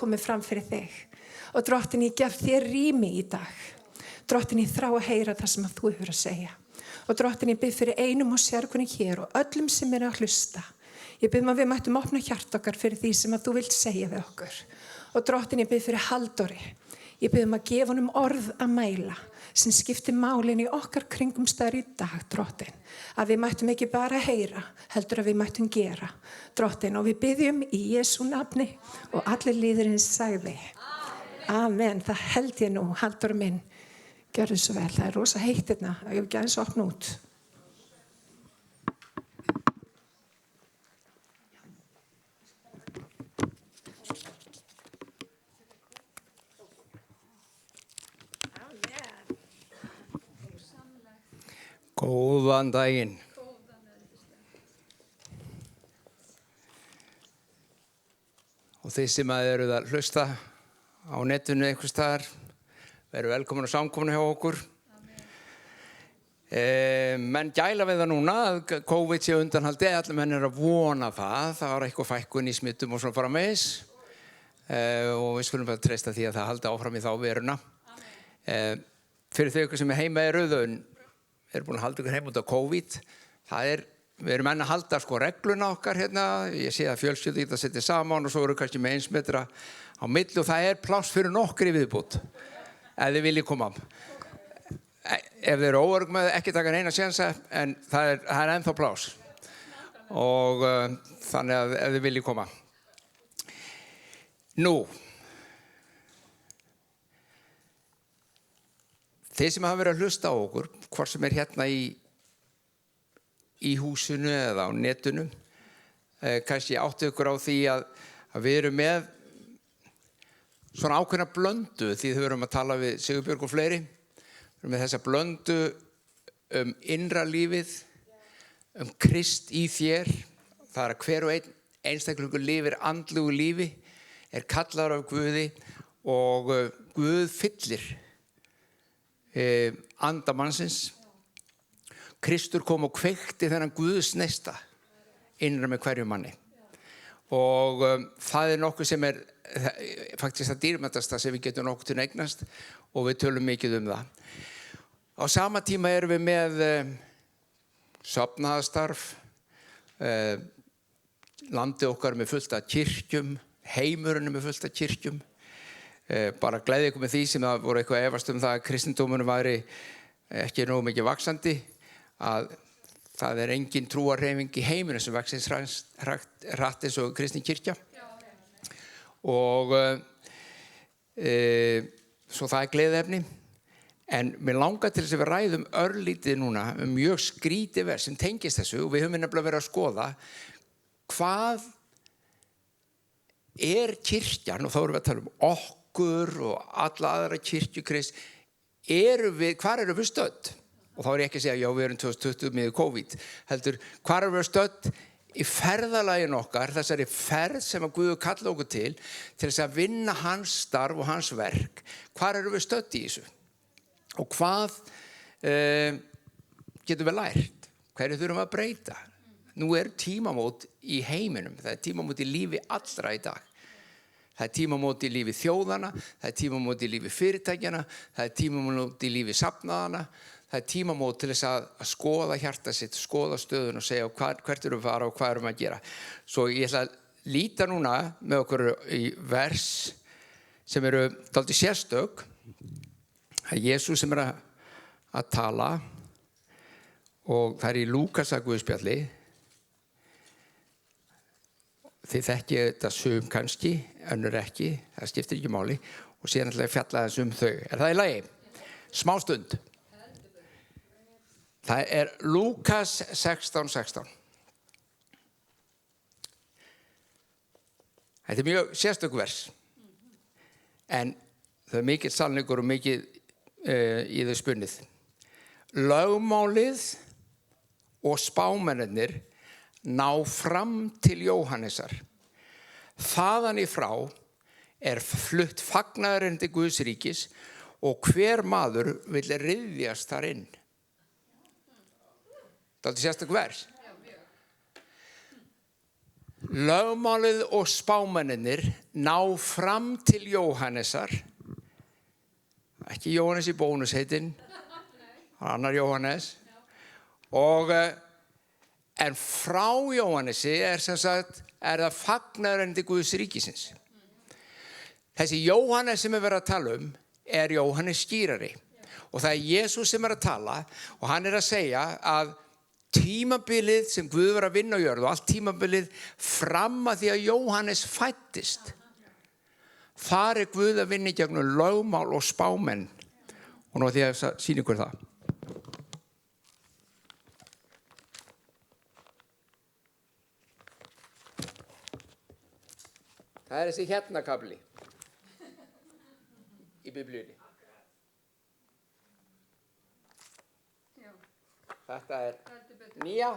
komið fram fyrir þig. Og Drottinn, ég gef þér rými í dag. Drottinn, ég þrá að heyra það sem að þú hefur að segja. Og Drottinn, ég bið fyrir einum og sérkunni hér og öllum sem að hlusta. Ég bið að við mættum opna hjart okkar fyrir því sem að þú vilt segja við okkur. Og Drottinn, ég bið fyrir Halldóri. Ég bið að gefa honum orð að mæla sem skiptir málin í okkar kringumstæður í dag, Drottinn. Að við mættum ekki bara heyra, heldur að við mættum gera. Drottinn, og við biðjum í Jesú nafni og allir líðurinn sagði. Amen, það held ég nú, Halldóri minn. Gjörðu svo vel, það rosa heitt hérna. Ég vil ekki aðeins opna út. Góðan daginn. Og þið sem eruð að hlusta á netinu einhvers staðar, verið velkomin á samkomuna hjá okkur. Menn gæla við það núna að COVID sé undanhaldi, allir menn að vona það. Það var eitthvað fækkun í smittum og svona framvegis. Og við skulum bara treysta því að það haldi áfram í þá veruna. Fyrir þau ykkur sem er heima í rauðun, eru búin að halda ykkur heim út af COVID. Við erum enn að halda regluna okkar hérna. Ég sé að fjölskyldur geta setið saman og svo eru kannski með 1 metra á milli og það pláss fyrir nokkur í viðbót. Ef þið viljið koma. Ef þið eru óörugg með ekki taka neina sénsa, en það er ennþá pláss. Og þannig að ef þið viljið koma. Nú. Þeir sem hafa verið að hlusta á okkur, hvort sem hérna í húsinu eða á netinu, kannski áttu ykkur á því að við erum með svona ákveðna blöndu, því þau erum að tala við Sigurbjörg og fleiri. Við erum með þessa blöndu innra lífið, Krist í þér. Það að hver og einn einstaklingur lifir andlegu lífi, kallaður af Guði og Guð fyllir anda mannsins. Kristur kom og kveikti þennan Guðs neista innra með hverju manni. Og það nokkuð sem faktisk það dýrmætasta sem við getum nokkuð til eignast og við tölum mikið það. Á sama tíma erum við með safnaðarstarf, landið okkar með fullt af kirkjum, heimurinn með fullt af kirkjum. Bara gleði ykkur með því sem það voru eitthvað efast það að kristindómurinn væri ekki nógu mikið vaxandi, að það engin trúarhreyfing í heiminum sem vaxir hratt eins og kristin kirkja. Og svo það gleðiefni. En mér langar til þess að við ræðum örlítið núna mjög skrítið vers sem tengist þessu og við höfum nefnilega verið að skoða hvað kirkjan, og þá erum við að tala okkur og alla aðra kirkjukrist, hvar erum við stödd? Og þá ég ekki að segja, já, við erum 2020 með COVID. Heldur, hvar erum við stödd í ferðalaginu okkar, þessari ferð sem að Guð kalla okkur til þess að vinna hans starf og hans verk. Hvar erum við stödd í þessu? Og hvað getum við lært? Hverju þurfum við að breyta? Nú tímamót í heiminum, það tímamót í lífi allra í dag. Það tímamót í lífi þjóðana, það tímamót í lífi fyrirtækjana, það tímamót í lífi safnaðana, það tímamót til þess að skoða hjarta sitt, skoða stöðun og segja hvert erum við að fara og hvað erum við að gera. Svo ég ætla að líta núna með okkur í vers sem dálítið sérstök. Það Jesús sem að tala og það í Lúkasar Guðspjalli. Þið þekkið þetta sum kannski, önnur ekki, það skiptir ekki máli og síðan ætla ég að fjalla þess þau. Það í lagi? Smá stund. Það Lúkas 16:16. Þetta mjög sérstök vers. En það mikill sannleikur og mikið í þau spunnið. Lögmálið og spámennirnir ná fram til Jóhannesar. Þaðan í frá flutt fagnaðurinn til Guðs ríkis og hver maður vill ryðjast þar inn. Það sérstök vers. lögmálið og spámennirnir ná fram til Jóhannesar, ekki Jóhannes í bónusheitin, annar Jóhannes, en frá Jóhannesi sem sagt, það fagnaðarerindi Guðs ríkisins. Þessi Jóhannes sem verið að tala Jóhannes skýrari. Og það Jesús sem að tala og hann að segja að tímabilið sem Guð var að vinna á jörð og allt tímabilið fram að því að Jóhannes fæddist. Þar Guð að vinna í gegnum lögmál og spámenn. Og nú því að sýna ykkur það. Það þessi hérna kafli í Biblíunni. Þetta nýja,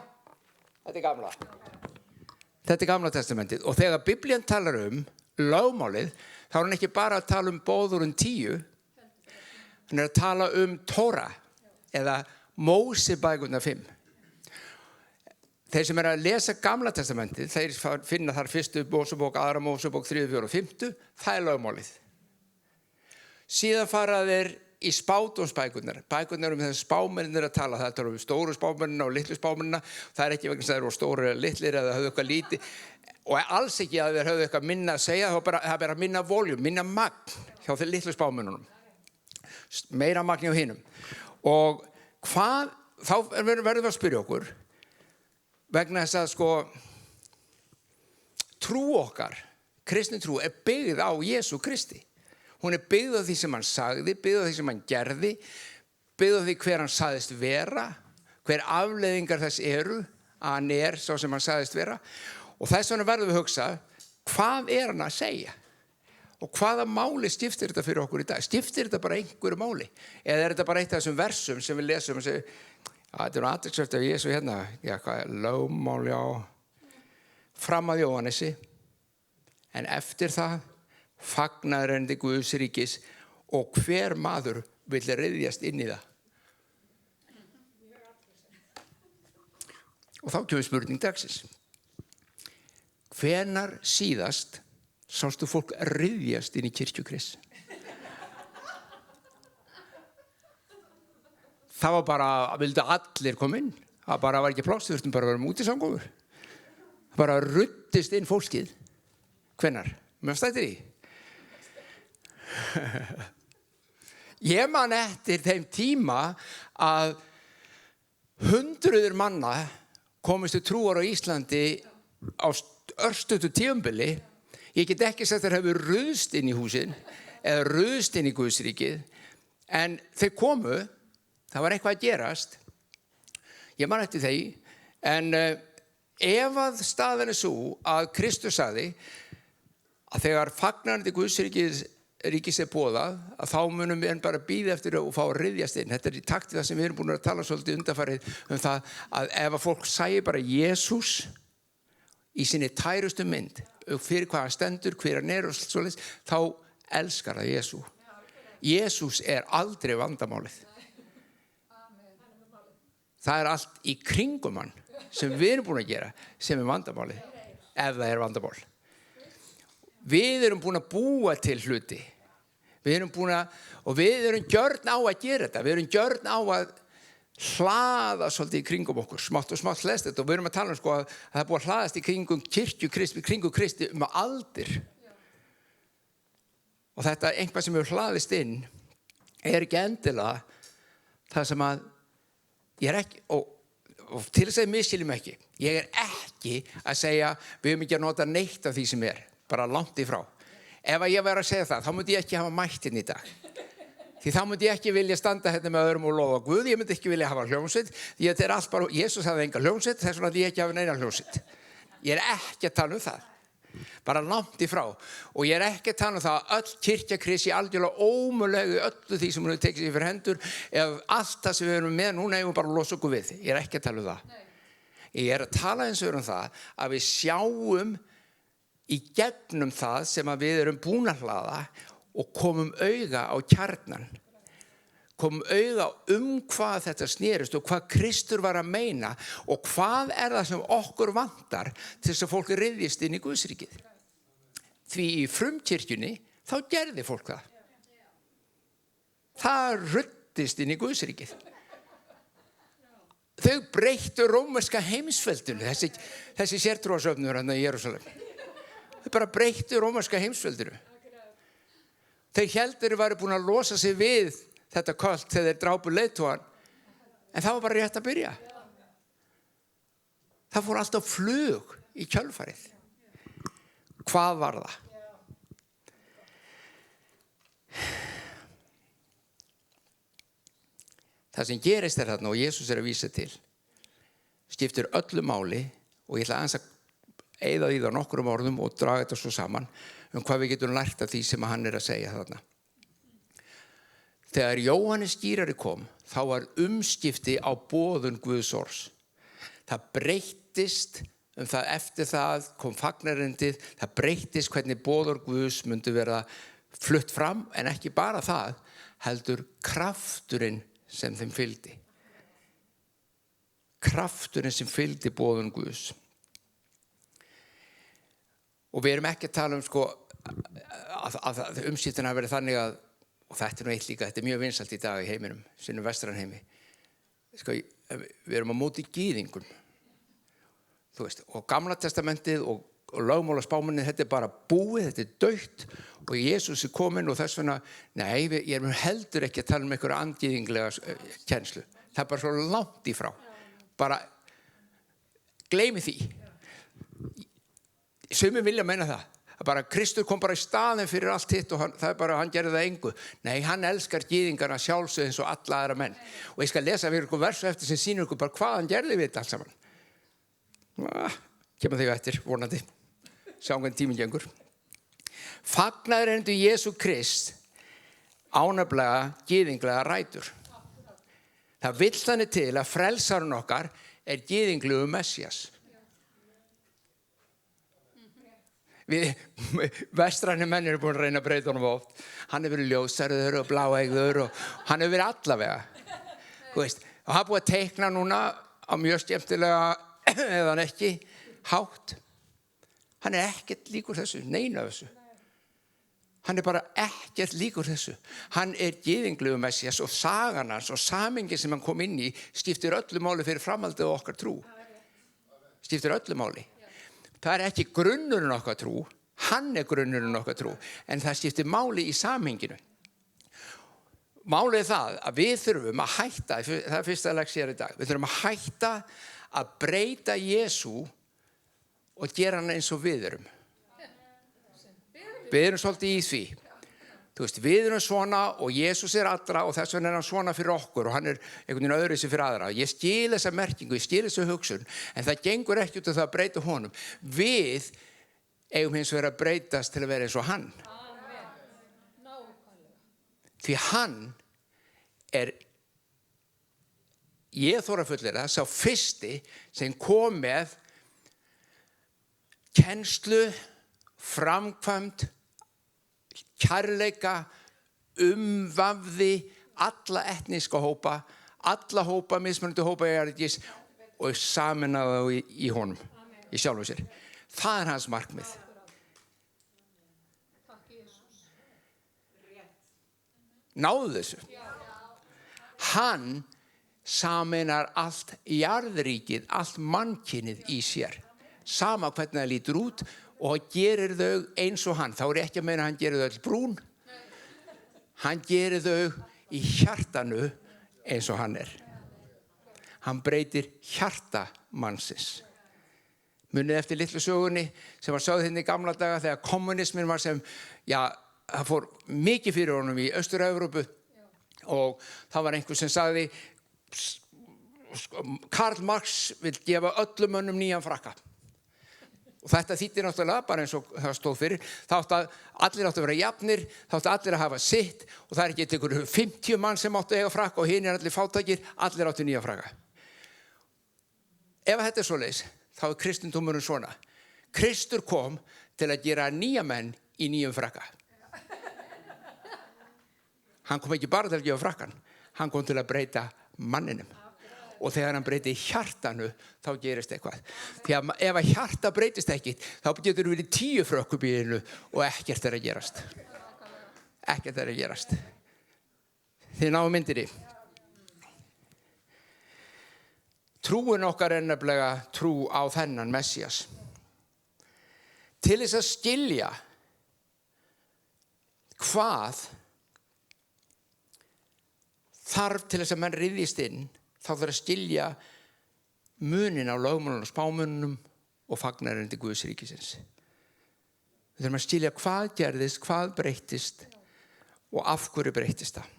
þetta gamla. Þetta gamla testamentið. Og þegar Biblían talar lögmálið, þá hann ekki bara að tala boðorðin 10, hann að tala Tóra eða Mósebækurnar 5. Þeir sem að lesa gamla testamentið, þeir finna þar fyrstu Mósebók, aðra Mósebók, 3, 4 og 5, það lögmálið. Síðan fara þeir í spádómsbækurnar, bækurnar þegar spámennir að tala, það tala stóru spámennina og litlu spámennina, það ekki vegna þess að þeir eru stóru eða litlir eða höfðu eitthvað lítið, og alls ekki að þeir höfðu eitthvað minna að segja, það er bara minna voljum, minna magn hjá þeir litlu spámennunum, meira magn hjá hinum. Og þá verðum við að spyrja okkur, vegna þess að trú okkar, kristni trú, byggð á Jesú Kristi. Hún byggð á því sem hann sagði, byggð á því sem hann gerði, byggð á því hver hann sagðist vera, hver afleiðingar þess eru að hann sá sem hann sagðist vera. Og þess vegna verðum við að hugsa, hvað hann að segja? Og hvaða máli skiptir þetta fyrir okkur í dag? Skiptir þetta bara einhverju máli? Eða þetta bara eitt af þessum versum sem við lesum og segjum, þetta athyglisvert af Jesú hérna, lögmál, fram að Jóhannesi, en eftir það, fagnaðarerindi Guðs ríkis og hver maður vill ryðjast inn í það. Og þá kemur spurning dagsins. Hvenær síðast sástu fólk ryðjast inn í kirkju Krists? Það var bara, vildu allir koma inn. Það bara var ekki pláss, við þurftum bara að vera útisamkomur. Það bara ruddist inn fólkið. Hvenær? Mér stættir í. Ég man eftir þeim tíma að hundruður manna komist til trúar á Íslandi á örstuttu tímabili. Ég get ekki sagt að þeir hefur ruðst inn í húsin eða ruðst inn í Guðs ríkið, en þeir komu, það var eitthvað að gerast. Ég man eftir þeim, en ef að staðan svo að Kristus sagði að þegar fagnaðarerindi Guðs ríkis boðað, að þá munum við bara bíða eftir og fá að ryðjast inn. Þetta í takt við það sem við erum búin að tala svolítið undanfarið það að ef að fólk sæi bara Jesús í sinni tærustu mynd, fyrir hvað hann stendur, hver hann og svolítið, þá elskar það Jesú. Jesús aldrei vandamálið. Það allt í kringum hann sem við erum búin að gera sem vandamálið, ef það vandamál. Við erum búin að búa til hluti. Við erum gjörn á að gera þetta. Við erum gjörn á að hlaða svolítið í kringum okkur, smátt og smátt hlest þetta. Og við erum að tala að það er búið að hlaðast í kringum kirkju Kristi, kringum Kristi aldir. Og þetta eitthvað sem hefur hlaðist inn ekki endilega það sem að ég ekki, og til þess að misskiljum ekki, ég ekki að segja við höfum ekki að nota neitt af því sem bara langt í frá. Ef að ég væri að segja það, þá myndi ég ekki hafa mættinn í dag. Því þá myndi ég ekki vilja standa hérna með öðrum og lofa Guð, ég myndi ekki vilja hafa hljómsveit, því þetta allt bara, Jesús hafði enga hljómsveit, þess vegna því ég ekki hafa neina hljómsveit. Ég ekki að tala það. Bara langt í frá. Og ég ekki að tala það að öll kirkja Kristi algjörlega ómögulegu öllu því sem hún hefur tekið sér fyrir hendur, eða allt það sem við erum með, núna eigum bara að losa okkur við. Ég ekki að tala það. Ég að tala eins og það að við sjáum í gegnum það sem að við erum búin að hlaða og komum auga á kjarnan. kom auga hvað þetta snerist og hvað Kristur var að meina og hvað það sem okkur vantar til þess að fólk ryðjist inn í Guðsríkið. Því í frumkirkjunni þá gerði fólk það. Það ruddist inn í Guðsríkið. Þau breyttu rómverska heimsveldinu, þessi sértrúarsöfnur í Jerúsalem. Þau bara breyttu rómverska heimsveldinu. Þau héldu væru búin að losa sig við þetta költ þegar þeir drápu leiðtogann, en það var bara rétt að byrja. Það fór alltaf flug í kjölfarið. Hvað var það? Það sem gerist þarna og Jesús að vísa til skiptir öllu máli og ég ætla aðeins að eyða í það nokkrum orðum og draga þetta svo saman hvað við getum lært af því sem hann að segja þarna. Þegar Jóhannes skírari kom, þá var umskipti á boðun Guðs orðs. Það breyttist það eftir það kom fagnarerindið, það breyttist hvernig boður Guðs myndi vera flutt fram, en ekki bara það, heldur krafturinn sem þeim fylgdi. Krafturinn sem fylgdi boðun Guðs. Og við erum ekki að tala að umskiptin hafi verið þannig að, og þetta nú eitt líka, þetta mjög vinsælt í dag í heiminum, sinnum vestræn heimi. Við erum á móti gyðingum. Þú veist, og Gamla testamentið og lögmál og spámennið, þetta bara búið, þetta dautt og Jesús kominn og þess vegna, nei, ég erum heldur ekki að tala einhverja andgyðinglega kennslu. Það bara svo langt í frá. Bara gleymi því. Sumir vilja meina það. Bara Kristur kom bara í staðinn fyrir allt hitt og hann gerði það engu. Nei, hann elskar gyðingarna sjálfsögð eins og alla aðra menn. Og ég skal lesa fyrir ykkur versu eftir sem sýnir ykkur bara hvað hann gerði við þetta allt saman. Kemur þig eftir, vonandi. Sjáum hvernig tíminn gengur. Fagnaðarerindi Jesú Krist ánefnilega gyðinglega rætur. Það vill þannig til að frelsarinn okkar gyðinglegu Messías. Við vestræni menn eru búin að reyna að breyta honum oft. Hann hefur verið ljósarður og bláeygður og hann hefur verið allavega. Þú veist, og hann búið að teikna núna á mjög skemmtilega eða hann ekki hátt. Hann ekkert líkur þessu, neina þessu. Hann bara ekkert líkur þessu. Hann gyðinglegu Messías og sagan hans og samhengi sem hann kom inn í skiptir öllu máli fyrir framhaldið og okkar trú. Skiptir öllu máli. Það ekki grunnurinn okkar trú, hann grunnurinn okkar trú, en það skiptir máli í samhenginu. Málið það að við þurfum að hætta, það fyrsta leksía í dag, við þurfum að hætta að breyta Jesú og gera hann eins og við erum. Við erum svolítið í því. Þú veist, við erum svona og Jesús allra og þess vegna hann svona fyrir okkur og hann einhvern veginn öðruvísi fyrir aðra. Ég skil þessa merkingu, ég skil þessa hugsun, en það gengur ekki út af það að breyta honum. Við eigum hins vegar að breytast til að vera eins og hann. Því hann ég þora fullera, sá fyrsti sem kom með kennslu, framkvæmd, kærleika, umvafði alla etníska hópa, alla hópa, mismunandi hópa jarðis og sameinaði þá í honum, í sjálfu sér. Það hans markmið. Náðu þessu. Hann sameinar allt jarðríkið, allt mannkynið í sér. Sama hvernig það lítur út og gerir þau eins og hann. Þá ekki að meina hann gerir þau öll brún. Hann gerir þau í hjartanu eins og hann Hann breytir hjarta mannsins. Munið eftir litlu sögunni sem var sögð í gamla daga þegar kommunismin var sem, það fór mikið fyrir honum í Austur-Evrópu og það var einhver sem sagði Karl Marx vill gefa öllum mönnum nýjan frakka. Og þetta þýddi náttúrulega bara eins og það stóð fyrir. Allir áttu að vera jafnir, þá áttu allir að hafa sitt og það ekki einhver 50 mann sem áttu að eiga frakka og hinir allir fátækir, allir áttu nýja frakka. Ef þetta svoleiðis, þá kristindómurinn svona. Kristur kom til að gera nýja menn í nýjum frakka. Hann kom ekki bara til að gefa frakkan, Hann kom til að breyta manninum. Og þegar hann breyti hjartanu, þá gerist eitthvað. Því að ef að hjarta breytist ekki, þá getur verið 10 frökkubíðinu og ekkert að gerast. Ekkert að gerast. Þið náðu myndinni. Trúin okkar nefnilega trú á þennan Messías. Til þess að skilja hvað þarf til þess að menn ryðjist inn, þá þarf að skilja munin á lögmálunum og spámunum og fagnarerindi Guðs ríkisins. Við þurfum að skilja hvað gerðist, hvað breyttist og af hverju breyttist það.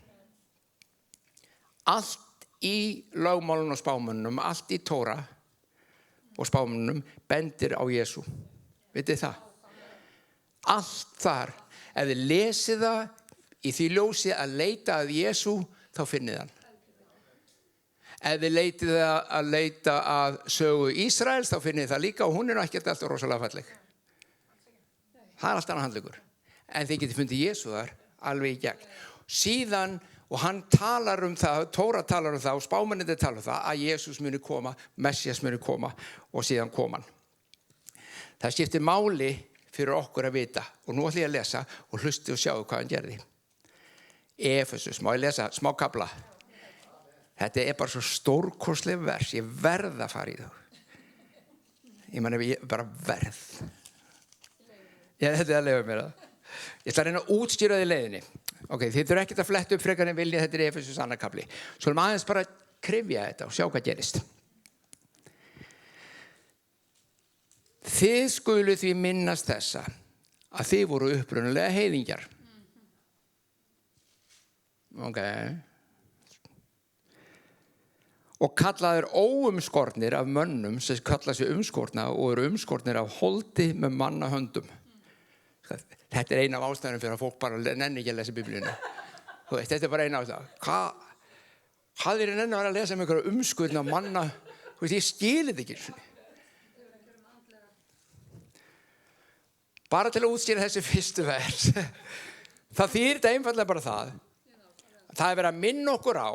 Allt í lögmálunum og spámunum, allt í Tóra og spámunum bendir á Jesú. Vitið það? Allt þar, ef þið lesið það í því ljósi að leita að Jesú, þá finnið hann. Ef þið leitið að leita að sögu Ísraels, þá finnið það líka og hún ekkert alltaf rosalega falleg. Það allt annað handlegur. En þið getið fundið Jesú þar alveg í gegn. Síðan, og hann talar það, Tóra talar það og spámennirnir talar það að Jesús muni koma, Messías muni koma og síðan kom hann. Það skiptir máli fyrir okkur að vita og nú ætlum ég að lesa og hlusti og sjáu hvað hann gerði. Efesus, má ég lesa smá kafla? Þetta bara svo stórkostleg vers, ég verð að fara í það. Ég bara verð. Þetta að leiða mér það. Ég ætla að reyna að útskýra því leiðinni. Ok, þið þurfum ekkert að fletta upp frekar en vilja, þetta Efesus annar kafli. Svo aðeins bara kryfja þetta og sjá hvað gerist. Þið skuluð því minnast þessa að þið voru upprunalega heiðingjar. Ok. Og kallaðir óumskornir af mönnum sem kalla sig umskorna og eru umskornir af holdi með mannahöndum. Þetta eina af ástæðunum fyrir að fólk bara nenni ekki að lesa Biblíuna. Þetta bara eina ástæðan. Hvað nenni að vera að lesa með einhverja umskorna manna? Ég skil þetta ekki. Bara til að útskýra þessi fyrstu vers. Það þýðir þetta einfaldlega bara það. Það verið að minna okkur á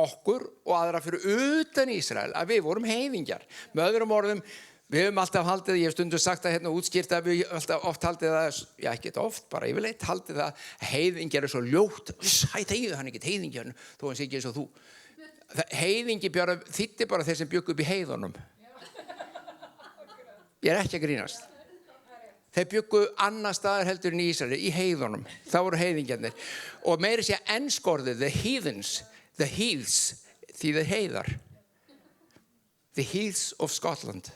okkur og aðra fyrir utan Ísrael að við vorum heiðingjar. Með öðrum orðum, við höfum alltaf haldið, ég hef stundum sagt það útskýrt að við alltaf oft haldið það, já ekki oft, bara yfirleitt haldið það, heiðingjar svo ljótt, þegið hann ekki heiðingjar, þó hann sé ekki eins og þú. Heiðingi þýddi bara þeir sem bjuggu upp í heiðunum. Ég ekki að grínast. Þeir bjuggu annar staðar heldur en í Ísraeli, í heiðunum. Það voru heiðingjarnir. Og meira sé enskorðið, the heathens, the heaths, því þeir heiðar. The heaths of Scotland.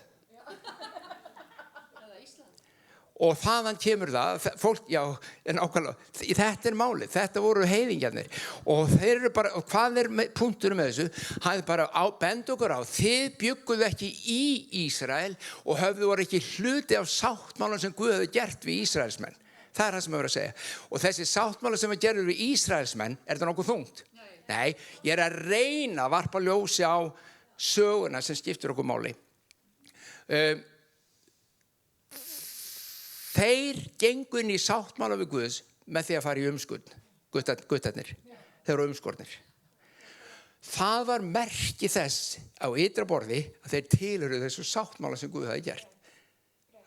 Og þaðan kemur það, fólk, já, en ákvæmlega, þetta málið, þetta voru heiðingjarnir. Og þeir eru bara, og hvað punkturinn með þessu? Hann bara bend okkur á, þið bjugguðu ekki í Ísrael og voru ekki hluti af sáttmálum sem Guð hefði gert við Ísraelsmenn. Það það sem ég verið að segja. Og þessi sáttmála sem við gerðum við Ísraelsmenn, það nokkuð þungt? Nei, ég að reyna að varpa ljósi á söguna sem skiptir okkur máli. Þeir gengu inn í sáttmála við Guðs með því að fara í umskurn, guttarnir, þeir eru umskornir. Það var merki þess á ytra borði að þeir tilhöruðu þessu sáttmála sem Guð hafði gert.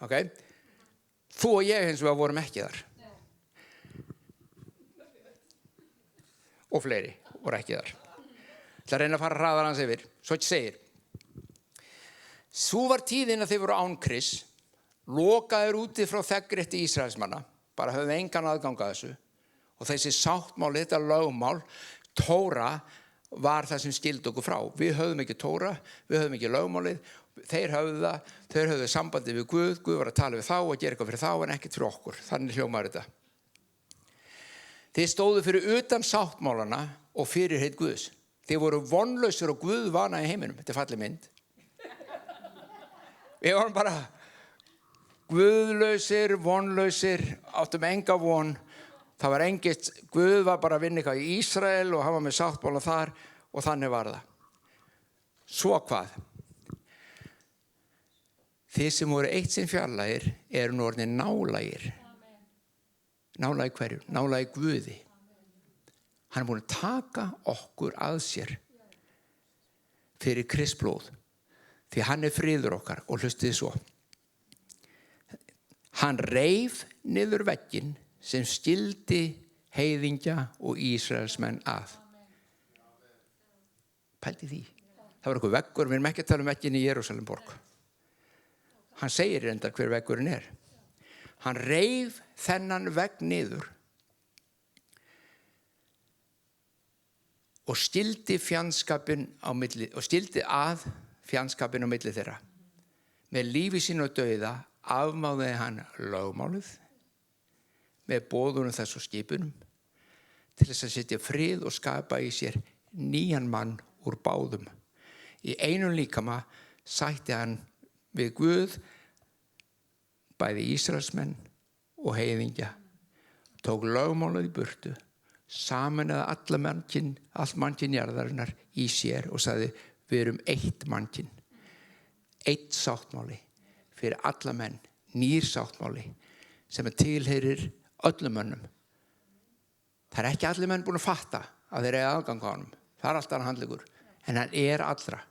Okay? Þú og ég hins vegar vorum ekki þar. Og fleiri voru ekki þar. Það reyna að fara hraðar hans yfir. Svo ekki segir. Svo var tíðin að þeir voru án Krists, lokaðir úti frá þegnrétti Ísraelsmanna, bara höfðu engan aðgang að þessu. Og þessi sáttmáli, þetta lögmál, Tóra, var það sem skildi okkur frá. Við höfðum ekki Tóra, við höfðum ekki lögmálið, þeir höfðu sambandi við Guð, Guð var að tala við þá og gera eitthvað fyrir þá en ekkert fyrir okkur. Þannig hljómar þetta. Þið stóðu fyrir utan sáttmálana og fyrirheit Guðs. Þið voru vonlausir og Guð vana í heiminum. Þetta falleg mynd. Við vorum bara guðlausir, vonlausir, áttum enga von. Það var engist, Guð var bara að vinna eitthvað í Ísrael og hann var með sáttmála þar og þannig var það. Svo hvað? Þið sem voru eitt sinn fjarlægir eru nú orðnir nálægir. Nálægir hverju? Nálægir Guði. Hann er búinn að taka okkur að sér fyrir Krists blóð. Því hann er friður okkar og hlustið svo. Hann reif niður vegginn sem skildi heiðingja og Ísraelsmenn að. Pældi því. Það var einhver veggur, við erum ekki að tala um vegginn í Jerúsalemborg. Hann segir reyndar hver veggurinn er. Hann reif þennan vegg niður og skildi að fjandskapinn á milli þeirra. Með lífi sínu og dauða afmáði hann lögmálið með boðunum þess og skipunum til þess að setja frið og skapa í sér nýjan mann úr báðum. Í einum líkama sætti hann við Guð bæði Ísraelsmenn og heiðingja, tók lögmálið í burtu, sameinaði allt mannkyn jarðarinnar í sér og sagði: við erum eitt mannkyn, eitt sáttmáli fyrir alla menn, nýr sáttmáli sem tilheyrir öllum mönnum. Það er ekki allir menn búin að fatta að þeir eiga aðgang á honum. Það er alltaf handlegur, en hann er allra.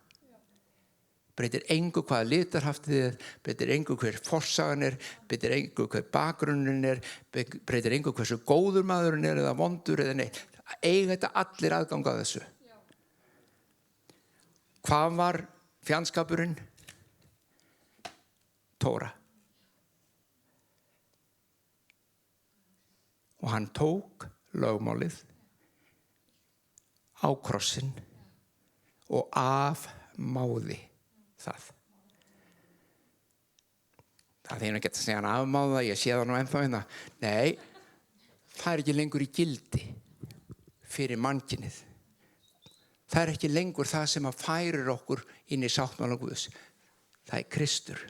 Breytir engu hvaða litarhaftið er, breytir engu hver forsagan er, breytir engu hver bakgrunnin er, breytir engu hversu góður maðurinn er eða vondur eða neitt. Eiga þetta allir aðgang á þessu. Hvað var fjandskapurinn? Tóra. Og hann tók lögmálið á krossinn og afmáði það. Það er ekki að segja hann afmáða, ég sé það nú ennþá hérna. Nei, það er ekki lengur í gildi fyrir mannkynið. Það er ekki lengur það sem að færir okkur inn í sáttmála Guðs. Það er Kristur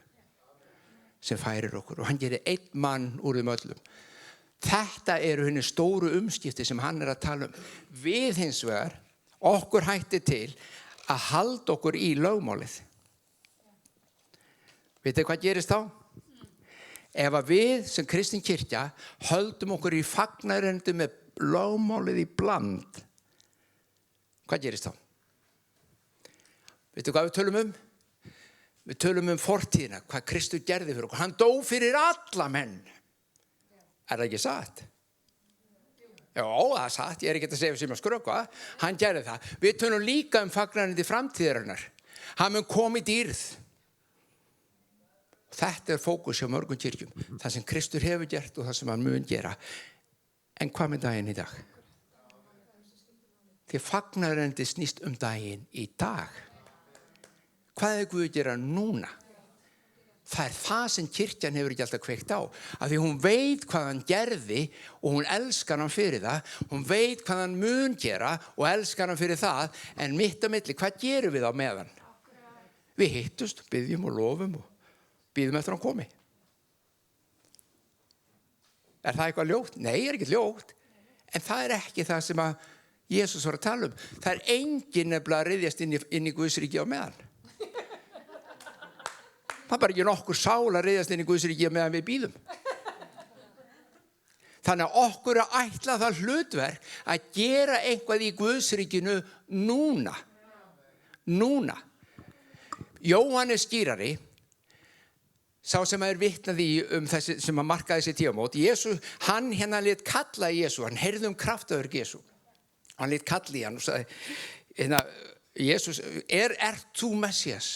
sem færir okkur og hann gerir einn mann úr þeim öllum. Þetta eru henni stóru umskipti sem hann er að tala um. Við hins vegar, okkur hætti til að halda okkur í lögmálið. Vitið hvað gerist þá? Ef að við sem kristin kirkja höldum okkur í fagnaðarendu með lögmálið í bland, hvað gerist þá? Veitu hvað við tölum um? Við tölum um fortíðina, hvað Kristur gerði fyrir okkur. Hann dó fyrir alla menn. Er það ekki satt? Já, það er satt. Ég er ekki að segja sem að skrökva. Hann gerði það. Við tölum líka um fagnaðarindi framtíðarinnar. Hann mun koma í dýrð. Þetta er fókus hjá mörgum kirkjum. Það sem Kristur hefur gert og það sem hann mun gera. En hvað með daginn í dag? Því fagnaðarindi snýst um daginn í dag. Hvað er Guð að gera núna? Það er það sem kirkjan hefur ekki alltaf kveikt á. Af því hún veit hvað hann gerði og hún elskar hann fyrir það. Hún veit hvað hann mun gera og elskar hann fyrir það. En mitt á milli, hvað gerum við á meðan? Við hittust, byggjum og lofum og bíðum eftir hann komi. Er það eitthvað ljótt? Nei, er ekki ljótt. En það er ekki það sem að Jesús var að tala um. Það er enginn nefnilega að ryðjast inn í Guðs ríki á meðan. Það er bara ekki nokkur sál að ryðjast inn í Guðs ríki á meðan við bíðum. Þannig að okkur er ætlað það hlutverk að gera eitthvað í Guðs ríkinu núna. Núna. Jóhannes skýrari, sá sem er vitnað í þessi, sem að marka þessi tímamót, hann lét kalla Jesú, hann heyrði kraftaverk Jesú. Hann lét kalla í hann og sagði, Jesús, ert þú Messias?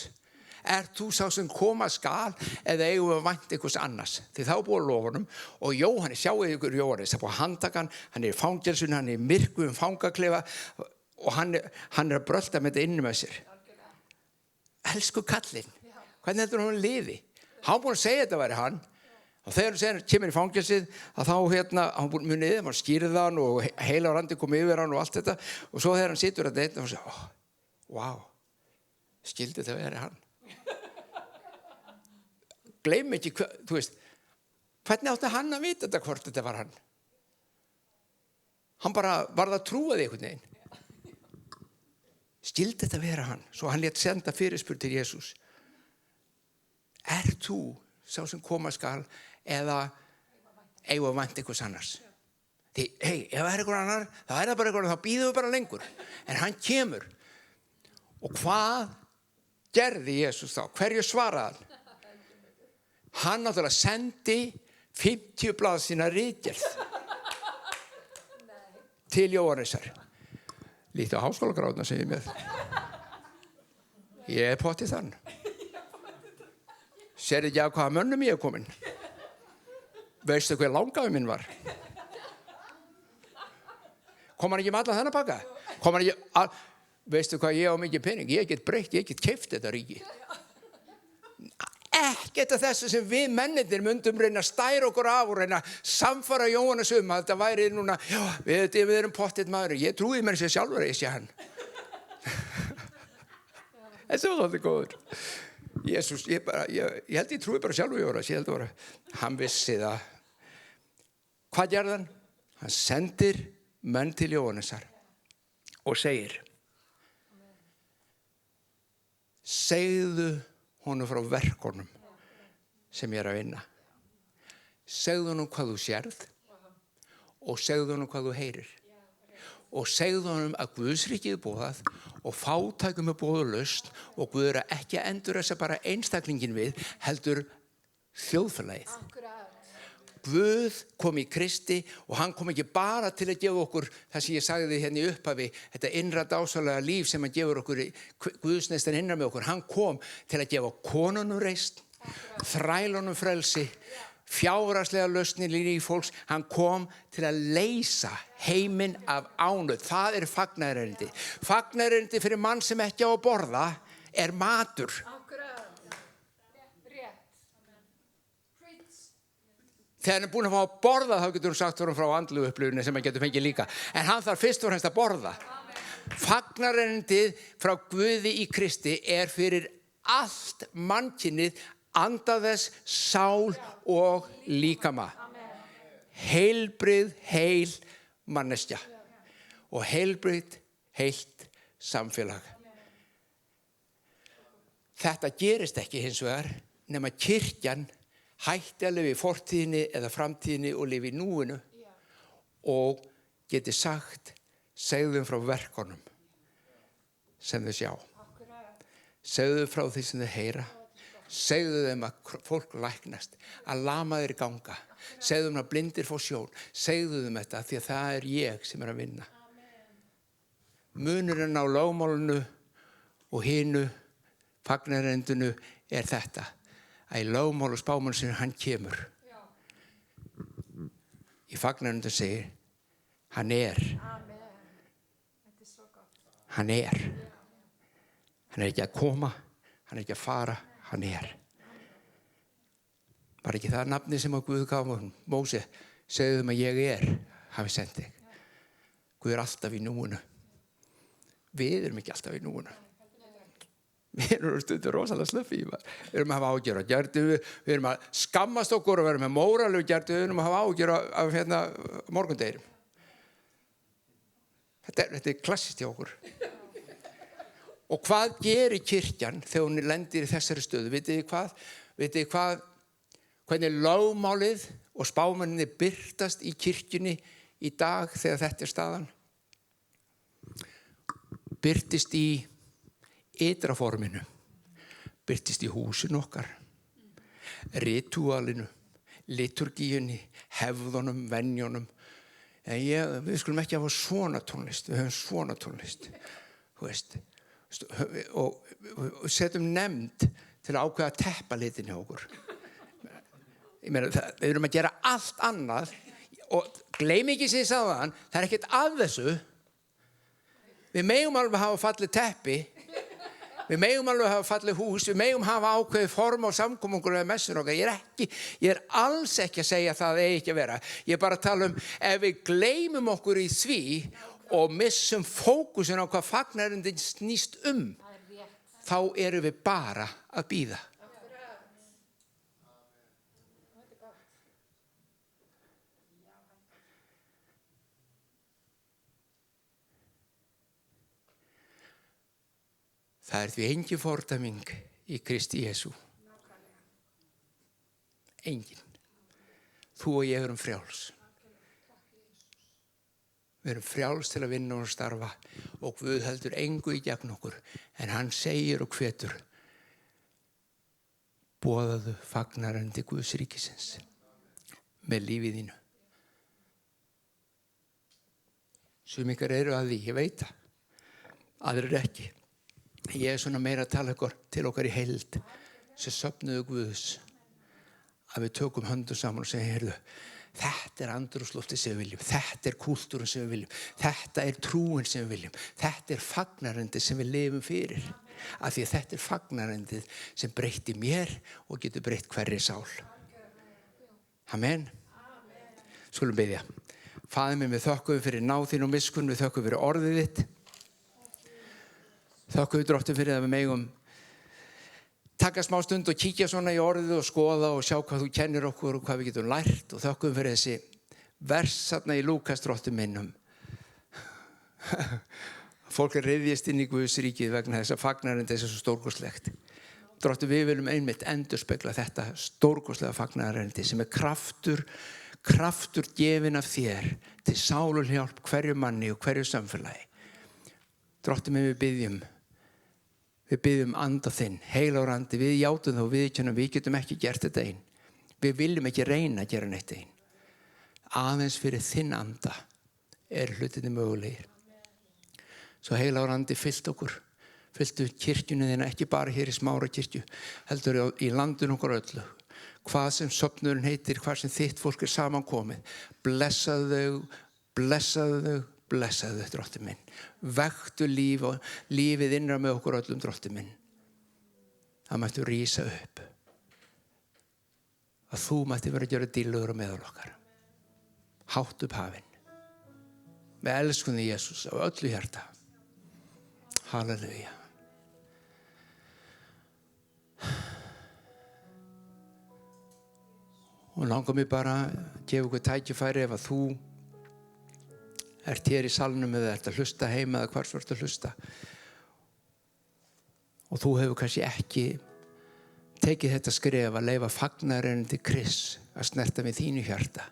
Ert þú sá sem koma skal eða eigum við að vænta einhvers annars? Því þá búið lofunum og Jóhannes, sjáu ykkur Jóhannes, það búið handtakan, hann er í fangelsun, hann er í myrkvum fangaklefa og hann er að brölta með þetta inni með sér. Elsku kallinn, hvernig heldur hann liði? Hann búið að segja þetta væri hann. Og þegar hann kemur í fangelsið að þá hann búið munið, hann skýrði hann og heila randi kom yfir hann og allt þetta og svo þegar hann situr að þetta og segir, vá, skildi þetta verið hann. Gleym ekki, þú veist, hvernig átti hann að vita þetta hvort þetta var hann? Hann bara varð að trúa því einhvern veginn. Skildi þetta vera hann? Svo hann lét senda fyrirspurn til Jesús. Ert þú sá sem koma skal eða eigum að vænta einhvers annars? Því, ef það er einhver annar, þá er það bara einhver, þá býðum við bara lengur. En hann kemur. Og hvað gerði Jesús þá? Hverju svaraði hann? Hann náttúrulega sendi 50 blaðsíðna ritgerð til Jóhannesar. Lítið á háskólagráðuna sem ég er með. Ég er pottið þann. Sérðu ekki af hvaða mönnum ég er komin? Veistu hver langafi minn var? Kom hann ekki með alla þennan pakka? Kom hann ekki veistu hvað ég á mikið pening? Ég get breytt, ég get keypt þetta ríki. Ekkert af þessu sem við mennirnir myndum reyna að stæra okkur af og reyna að samfara Jóhannes að þetta væri núna, já, við erum pottið maður. Ég trúi mér sér sjálfur að ég sé hann. Þessi var þetta góður. Jesús, ég held ég trúi bara sjálfur Jóhannes. Ég held bara, hann vissi það. Hvað gerði hann? Hann sendir menn til Jóhannesar og segir, segðu honum frá verkunum sem ég er að vinna. Segðu honum hvað þú sérð og segðu honum hvað þú heyrir. Og segðu honum að Guðsríkið er boðað og fátækum er boðað lausn og Guð er ekki að endurræsa bara einstaklingin við, heldur þjóðfélagið. Guð kom í Kristi og hann kom ekki bara til að gefa okkur það sem ég sagði hérna í upphafi, þetta innra dásalega líf sem hann gefur okkur, Guðsnestan innra með okkur. Hann kom til að gefa konunum reisn, þrælunum frelsi, fjárhagslega lausnir í líf fólks. Hann kom til að leysa heiminn af ánauð. Það er fagnaðarerindi. Fagnaðarerindi fyrir mann sem ekki á að borða er matur. Þegar hann er búin að fá að borða, þá getur hann sagt frá andlegu upplifunni sem hann getur fengið líka. En hann þarf fyrst og fremst að borða. Fagnarerindið frá Guði í Kristi er fyrir allt mannkynið, anda þess, sál og líkama. Heilbrigð, heil manneskja. Og heilbrigð, heilt samfélag. Þetta gerist ekki hins vegar nema kirkjan hætti að lifa í fortíðinni eða framtíðinni og lifa í núinu og geti sagt, segðu þeim frá verkunum sem þau sjá. Segðu þeim frá því sem þau heyra. Segðu þeim að fólk læknast, að lamaðir ganga. Segðu þeim að blindir fá sjón. Segðu þeim þetta því að það er ég sem er að vinna. Munurinn á lögmálinu og hinu, fagnarerindinu er þetta. Að í lögmál og spámann sem hann kemur. Í fagnarerindinu segir, hann er. Hann er. Hann er ekki að koma, hann er ekki að fara, hann er. Var ekki það nafni sem að Guð gaf Móse, segðu þeim að ég er, hafi sent þig. Guð er alltaf í núinu. Við erum ekki alltaf í núinu. Við erum stundur rosalega slöffi. Við erum að hafa ágjör á gerðu, við erum að skammast okkur og vera með móralegu gerðu, við erum að hafa ágjör af morgundeginum. Þetta er klassist hjá okkur. Og hvað gerir kirkjan þegar hún lendir í þessari stöðu? Vitið þið hvað? Hvernig lögmálið og spámanninni birtast í kirkjunni í dag þegar þetta er staðan? Birtist í ytra forminu, birtist í húsinu okkar, ritúalinu, liturgíunni, hefðunum, venjunum. Við skulum ekki hafa svona tónlist, við höfum svona tónlist. Þú veist, og setjum nefnd til að ákveða að teppa litin hjá okkur. Ég meina, við erum að gera allt annað og gleymi ekki sem ég sagði þann, það er ekkert af þessu. Við megum alveg hafa fallið teppi, við megum alveg hafa fallið hús, við megum hafa ákveðið form á samkomungur eða messun okkar. Ég er alls ekki að segja það eigi ekki að vera. Ég er bara að tala ef við gleymum okkur í því og missum fókusin á hvað fagnarerindin snýst þá erum við bara að bíða. Það er því engin fordæming í Kristi Jesú. Engin. Þú og ég erum frjáls. Við erum frjáls til að vinna og starfa og Guð heldur engu í gegn okkur. En hann segir og hvetur: boðaðu fagnarendi Guðs ríkisins með lífið þínu. Sum ykkar eru að því, ég veit það. Aðrir ekki. Ég er svona meira að tala til okkar í heild sem söfnuðu Guðs, að við tökum höndum saman og segja: heyrðu, þetta er andrúmsloftið sem við viljum, þetta er kúltúrin sem við viljum, þetta er trúin sem við viljum, þetta er fagnarendi sem við lifum fyrir, af því að þetta er fagnarendið sem breytti mér og getur breytt hverri sál. Amen. Skulum biðja. Faðir minn, við þökkum fyrir náð þín og miskunn, við þökkum fyrir orðið þitt. Þökkum við Drottinn fyrir að við megum taka smá stund og kíkja svona í orðið og skoða og sjá hvað þú kennir okkur og hvað við getum lært, og þökkum fyrir þessi vers þarna í Lúkas, Drottinn minn, fólk ryðjist inn í Guðs ríkið vegna þess að fagnarendi er svo stórkostlegt. Drottinn, við viljum einmitt endurspegla þetta stórkostlega fagnarendi sem er kraftur gefinn af þér til sáluhjálp hverju manni og hverju samfélagi. Drottinn minn, við biðjum anda þinn, heilagur andi, við játum þá, við getum ekki gert þetta einn. Við viljum ekki reyna að gera neitt einn. Aðeins fyrir þinn anda er hlutinni mögulegir. Svo heilagur andi, fylltu kirkjunni þína, ekki bara hér í Smára kirkju, heldur í landinu okkur öllu. Hvað sem sofnurinn heitir, hvað sem þitt fólk er samankomið, blessaðu þau, Drottinn minn. Vektu lífið innra með okkur öllum, Drottinn minn. Það mættu rísa upp. Að þú mætti vera að gera dýrlegur á meðal okkar. Hátt upp hafinn. Við elskum þig, Jesús, af öllu hjarta. Halleluja. Og langar mig bara að gefa ykkur tækifæri ef að þú ert hér í salnum eða ert að hlusta heima eða hvar þú ert að hlusta og þú hefur kannski ekki tekið þetta skref að leyfa fagnarendi Krists að snerta við þínu hjarta,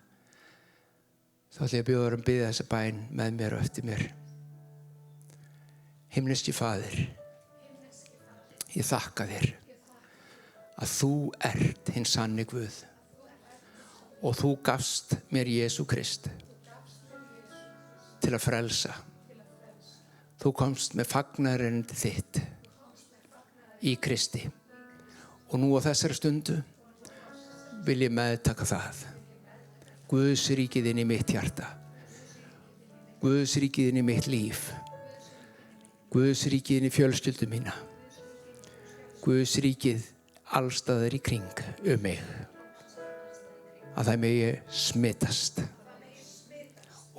þá ætla ég að bjóða biðja þessa bæn með mér og eftir mér. Himneski Faðir, ég þakka þér að þú ert hinn sanni Guð og þú gafst mér Jesú Krist til að frelsa. Þú komst með fagnarendi þitt í Kristi og nú á þessari stundu vil ég meðtaka það. Guðs ríkið inn í mitt hjarta, Guðs ríkið inn í mitt líf, Guðs ríkið inn í fjölskyldu mína, Guðs ríkið allstaðar í kring mig, að það megi smitast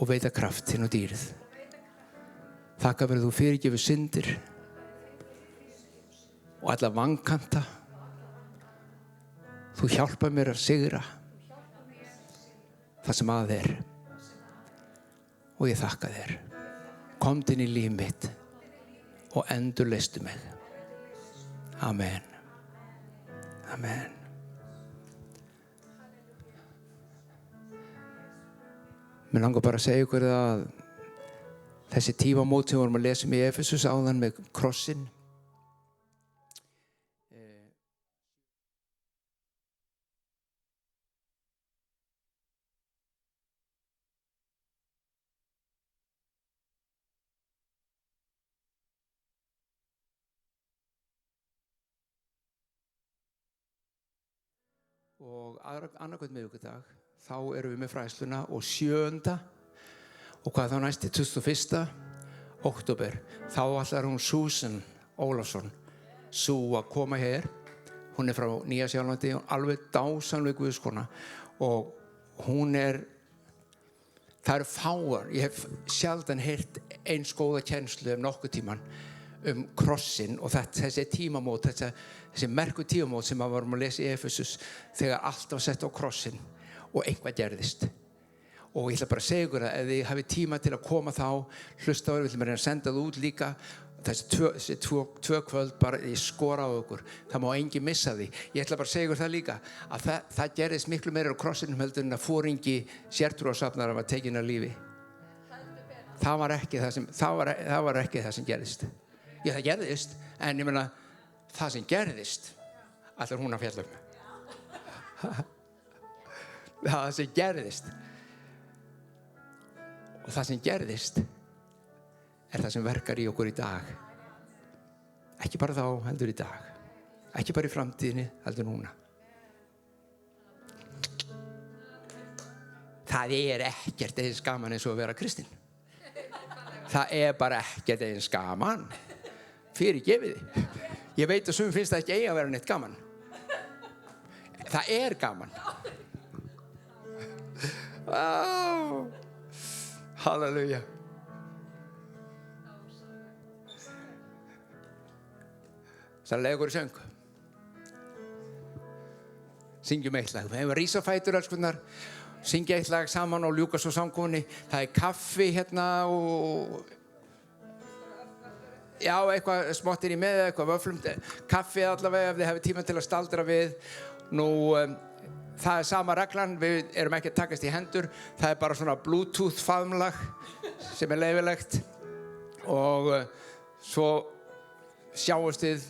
og veita kraftinn og dýrð. Þakka fyrir þú fyrirgefur syndir og alla vankanta. Þú hjálpar mér að sigra það sem að er og ég þakka þér. Komdu inn í líf mitt og endurleistu mig. Amen. Amen. Mér langar bara að segja ykkur að þessi tímamót sem vorum að lesa í Efesus áðan með krossinn, og annarkvöld miðvikudag þá erum við með fræðsluna og 7. og hvað þá næsti 21. október þá ætlar hún Susan Ólafsson að koma hér. Hún er frá Nýja-Sjálandi, alveg dásamleg Guðskona og það eru fáar, ég hef sjaldan heyrt eins góða kennslu nokkuð tíman krossin og þessi tímamót, þessi merku tímamót sem við varum að lesa í Efesus þegar allt var sett á krossin og eitthvað gerðist. Og ég ætla bara að segja ykkur að ef þið hafið tíma til að koma þá, hlusta á þér, við ætlum að reyna að senda það út líka. Þessi tvö kvöld bara ég skora á ykkur, það má enginn missa því. Ég ætla bara að segja ykkur það líka að það gerðist miklu meira á krossinum heldur en að foringi sértrúarsafnara var tekinn af lífi. það var ekki það sem gerðist. Já, það gerðist, en ég meina það sem gerðist ætlar hún að fjalla það sem gerðist, og það sem gerðist það sem verkar í okkur í dag, ekki bara þá heldur í dag, ekki bara í framtíðinni heldur núna. Það ekkert eins gaman eins og að vera kristinn. Það bara ekkert eins gaman. Fyrirgefiði. Ég veit að sumum finnst það ekki að vera neitt gaman. Það gaman. Halleluja. Það legur í söng. Syngjum eitt lag. Við hefum rísa fætur, elskunnar. Syngja eitt lag saman og ljúka svo samkomunni. Það kaffi hérna og já, eitthvað smottir í með, eitthvað vöflum, kaffi allavega ef þið hefur tíma til að staldra við. Nú, það sama reglan, við erum ekki að takast í hendur, það bara svona Bluetooth faðmlag sem leyfilegt og svo sjáumst við.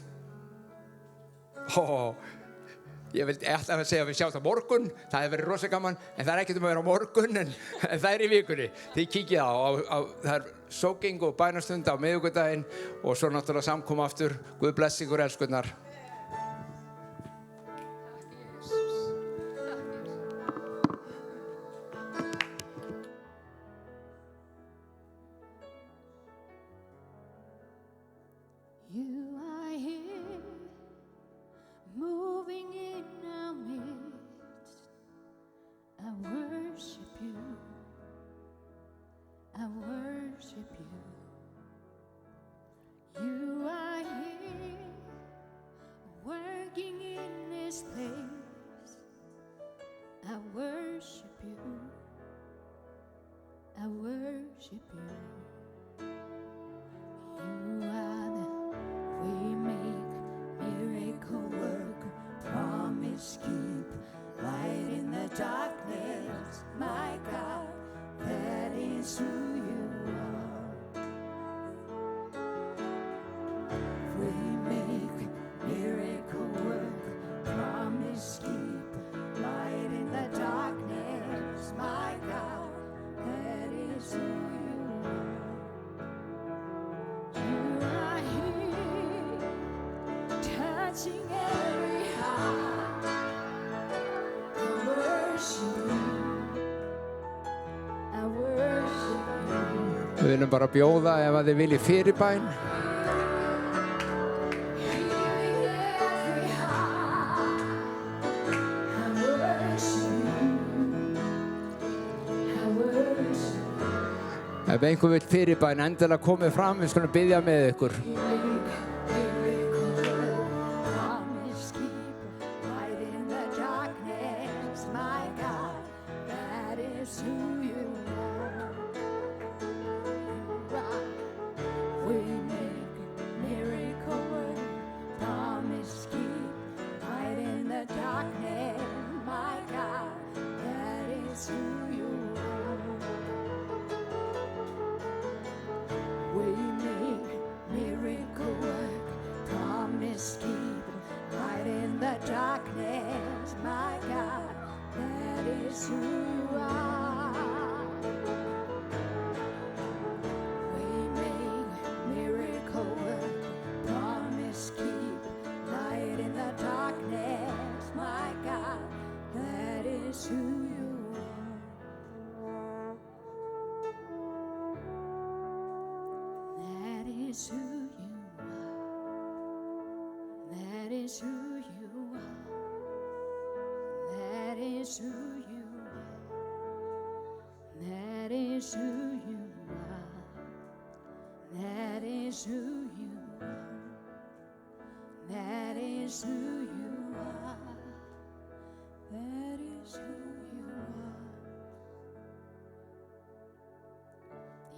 Ég ætla að segja að við sjáumst á morgun, það hefur verið rosa gaman, en það ekkert að vera á morgun, en það í vikunni. Þið kíkið á það sóking og bænastund á miðvikudaginn og svo náttúrulega samkoma aftur. Guð blessi ykkur, elskurnar. Við viljum bara bjóða ef að þið viljið fyrirbæn. Ef einhver vill fyrirbæn, endilega komið fram, við skulum biðja með ykkur.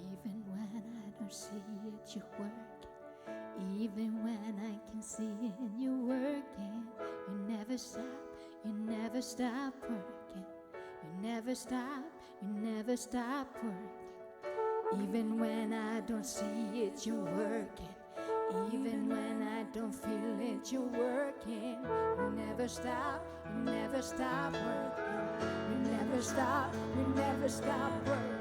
Even when I don't see it, you work. Even when I can see it, you working. You never stop working. You never stop working. Even when I don't see it, you're working. Even when I don't feel it, you're working. You never stop working. You never stop working.